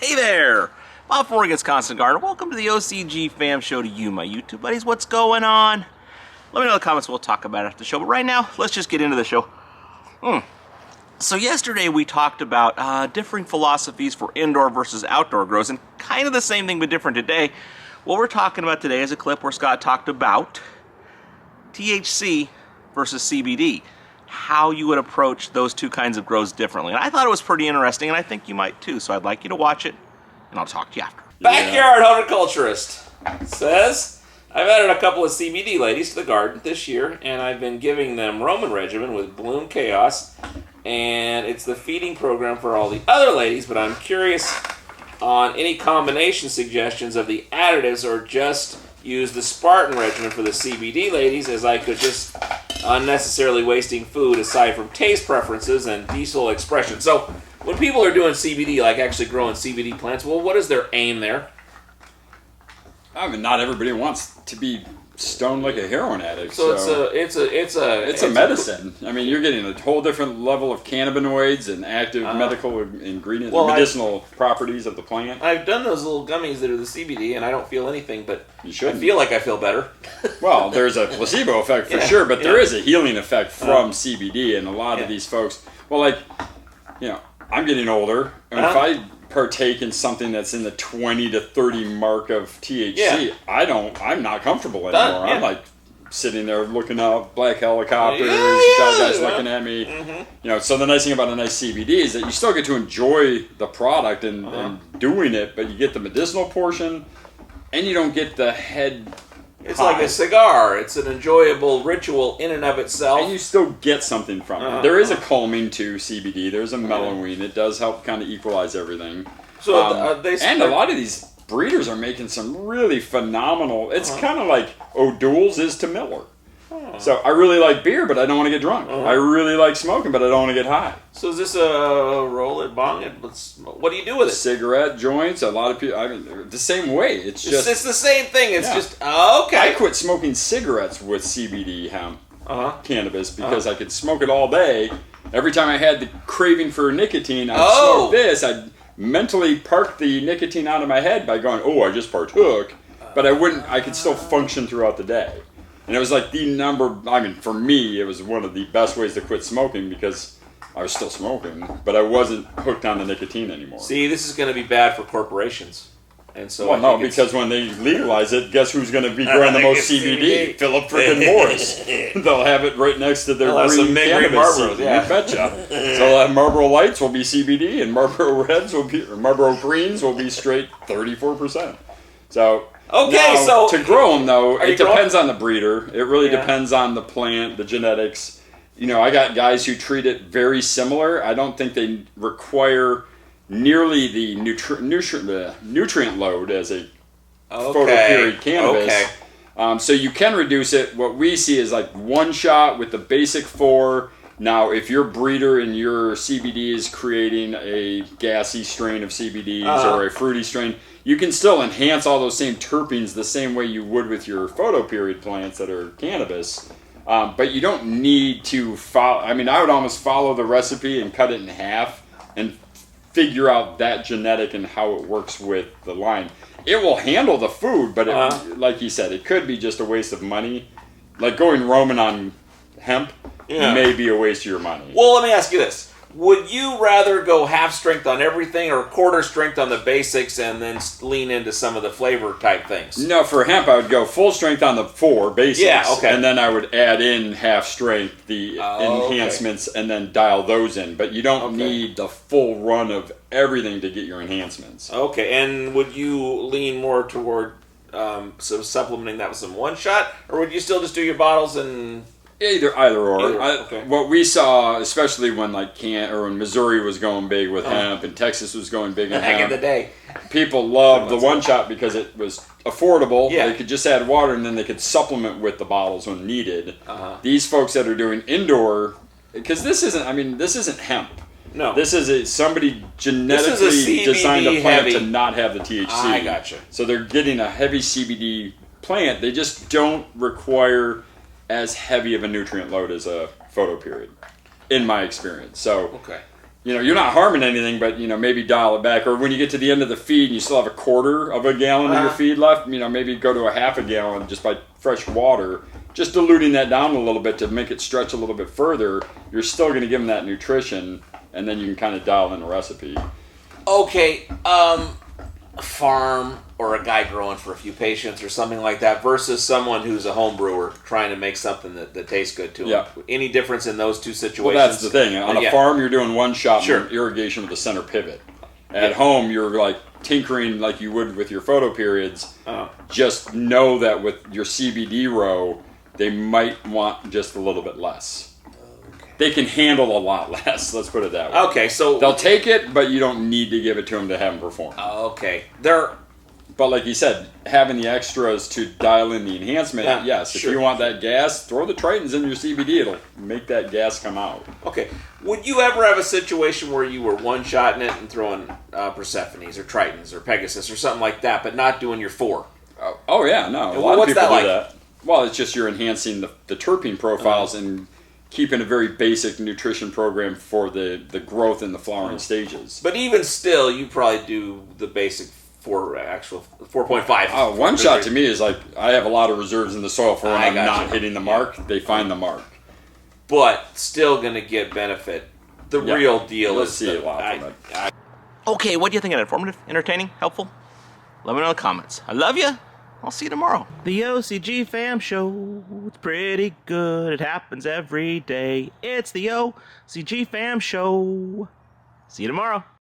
Hey there! Bob from Oregon's Constant Garden. Welcome to the OCG Fam Show to you, my YouTube buddies. What's going on? Let me know in the comments. We'll talk about it after the show. But right now, let's just get into the show. So yesterday we talked about differing philosophies for indoor versus outdoor grows, and kind of the same thing but different today. What we're talking about today is a clip where Scott talked about THC versus CBD. How you would approach those two kinds of grows differently. And I thought it was pretty interesting, and I think you might too. So I'd like you to watch it, and I'll talk to you after. Backyard horticulturist says, I've added a couple of CBD ladies to the garden this year, and I've been giving them Roman regimen with Bloom Chaos, and it's the feeding program for all the other ladies, but I'm curious on any combination suggestions of the additives, or just use the Spartan regimen for the CBD ladies, as I could just unnecessarily wasting food aside from taste preferences and diesel expression. So when people are doing CBD, like actually growing CBD plants, well, what is their aim there? I mean, not everybody wants to be stoned like a heroin addict. So it's a medicine. I mean, you're getting a whole different level of cannabinoids and active medical ingredients, medicinal properties of the plant. I've done those little gummies that are the CBD, and I don't feel anything, but you should. I feel like I feel better. Well, there's a placebo effect for sure, but there is a healing effect from CBD, and a lot of these folks, well, like, you know, I'm getting older, and if I partake in something that's in the 20 to 30 mark of THC, I'm not comfortable anymore. I'm like sitting there looking up, black helicopters, guys looking at me. You know, so the nice thing about a nice CBD is that you still get to enjoy the product and doing it, but you get the medicinal portion, and you don't get the head. It's like a cigar. It's an enjoyable ritual in and of itself. And you still get something from it. There is a calming to CBD. There's a mellowing. It does help kind of equalize everything. So and a lot of these breeders are making some really phenomenal... It's kind of like O'Doul's is to Miller. So I really like beer, but I don't want to get drunk. I really like smoking, but I don't want to get high. So is this a roll it, bong it? What do you do with it? Cigarette joints. A lot of people. I mean, the same way. It's the same thing. It's just okay. I quit smoking cigarettes with CBD hemp cannabis because I could smoke it all day. Every time I had the craving for nicotine, I'd smoke this. I'd mentally park the nicotine out of my head by going, "Oh, I just partook," but I wouldn't. I could still function throughout the day. And it was like for me, it was one of the best ways to quit smoking because I was still smoking, but I wasn't hooked on the nicotine anymore. See, this is going to be bad for corporations. And so because when they legalize it, guess who's going to be growing the most CBD? Philip freaking Morris. They'll have it right next to their green cannabis. You betcha. So Marlboro Lights will be CBD, and Marlboro Reds Marlboro Greens will be straight 34%. So... so to grow them, though, it depends on the breeder. It really depends on the plant, the genetics. You know, I got guys who treat it very similar. I don't think they require nearly the nutrient load as a photoperiod cannabis. So you can reduce it. What we see is like one shot with the basic 4. Now, if your breeder and your CBD is creating a gassy strain of CBDs or a fruity strain, you can still enhance all those same terpenes the same way you would with your photoperiod plants that are cannabis. But you don't need to follow. I mean, I would almost follow the recipe and cut it in half and figure out that genetic and how it works with the line. It will handle the food, but like you said, it could be just a waste of money. Like going Roman on hemp may be a waste of your money. Well, let me ask you this. Would you rather go half strength on everything or quarter strength on the basics and then lean into some of the flavor type things? No, for hemp, I would go full strength on the 4 basics. And then I would add in half strength, the enhancements, and then dial those in. But you don't need the full run of everything to get your enhancements. Okay, and would you lean more toward supplementing that with some one shot? Or would you still just do your bottles and... Either or. What we saw, especially when when Missouri was going big with hemp and Texas was going big in hemp, in the day, people loved the one shot because it was affordable. They could just add water and then they could supplement with the bottles when needed. These folks that are doing indoor, because this isn't hemp. No, this is somebody genetically designed a plant to not have the THC. I gotcha. So they're getting a heavy CBD plant. They just don't require as heavy of a nutrient load as a photoperiod, in my experience. So, you're not harming anything, but, maybe dial it back. Or when you get to the end of the feed and you still have a quarter of a gallon of your feed left, maybe go to a half a gallon just by fresh water. Just diluting that down a little bit to make it stretch a little bit further. You're still going to give them that nutrition, and then you can kind of dial in the recipe. Okay, a farm or a guy growing for a few patients or something like that versus someone who's a home brewer trying to make something that tastes good to them. Any difference in those two situations? Well, that's the thing. On a farm, you're doing one shot Sure. irrigation with a center pivot. At home, you're like tinkering like you would with your photo periods. Just know that with your CBD row, they might want just a little bit less. They can handle a lot less, let's put it that way. Okay, so... They'll take it, but you don't need to give it to them to have them perform. Okay. But like you said, having the extras to dial in the enhancement, yes. If you want that gas, throw the Tritons in your CBD. It'll make that gas come out. Okay. Would you ever have a situation where you were one-shotting it and throwing Persephones or Tritons or Pegasus or something like that, but not doing your 4? Oh yeah, no. A lot of people do that. Well, it's just you're enhancing the terpene profiles and keeping a very basic nutrition program for the growth in the flowering stages. But even still, you probably do the basic 4.5. One shot to me is like I have a lot of reserves in the soil for when I'm not hitting the mark. They find the mark. But still going to get benefit. The real deal is... see a lot from it. Okay, what do you think of it? Informative, entertaining, helpful? Let me know in the comments. I love you. I'll see you tomorrow. The OCG Fam Show. It's pretty good. It happens every day. It's the OCG Fam Show. See you tomorrow.